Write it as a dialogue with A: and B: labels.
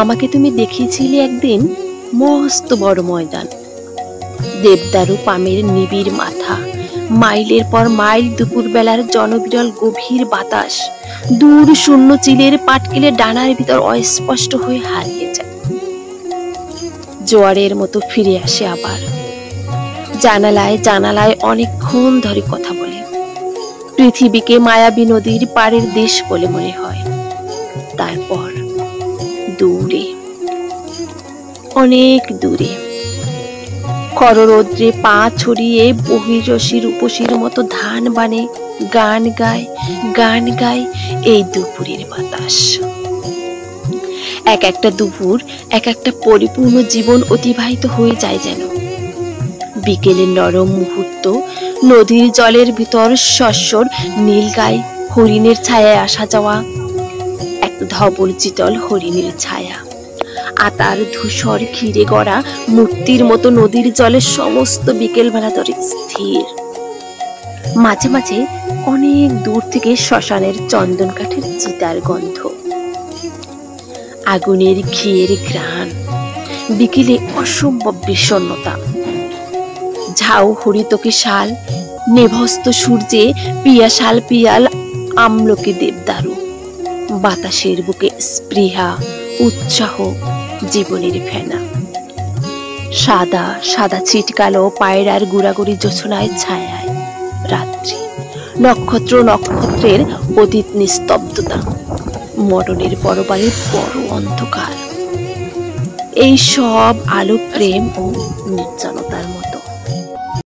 A: আমাকে তুমি দেখিয়েছিলে একদিন মস্ত বড় ময়দান, দেবদারু পামের নিবিড় মাথা, মাইলের পর মাইল দুপুর বেলার জনবিরল গভীর বাতাস, দূর শূন্য চিলের পাটকেলে ডানার ভিতর অস্পষ্ট হয়ে হারিয়ে যায়, জোয়ারের মতো ফিরে আসে আবার। জানালায় জানালায় অনেকক্ষণ ধরে কথা বলে, পৃথিবীকে মায়াবী নদীর পাড়ের দেশ বলে মনে হয়। তারপর দূরে, অনেক দূরে, খররৌদ্রে পা ছড়িয়ে বহিরসী রূপসীর মতো ধান বানে গান গায়, গান গায় এই দুপুরের বাতাস। এক একটা দুপুর এক একটা পরিপূর্ণ জীবন অতিবাহিত হয়ে যায় যেন। বিকেলের নরম মুহূর্ত, নদীর জলের ভিতর শস্যর নীল গায়ে হরিণের ছায়ায় আসা যাওয়া, এক ধবল চিতল হরিণের ছায়া, আতার ধূসর ঘিরে গড়া মূর্তির মতো নদীর জলে সমস্ত বিকেল বেলা ধরে স্থির। মাঝে মাঝে অনেক দূর থেকে শ্মশানের চন্দন কাঠের চিতার গন্ধ, আগুনের ঘিয়ের ঘ্রাণ, বিকেলে অসম্ভব বিষণ্ণতা, ঝাউ হরিতকি শাল, নেভস্ত সূর্যে পিয়াশাল পিয়াল আমলকি দেবদারু, বাতাসের বুকে স্পৃহা, উৎসাহ, জীবনের ফেনা, সাদা সাদা ছিটকালো পায়রার গুড়াগুড়ি জোছনায় ছায়ায় রাত্রি, নক্ষত্র নক্ষত্রের অতীত নিস্তব্ধতা, মরণের পরপারে বড় অন্ধকার। এই সব আলো প্রেম ও নির্জনতা।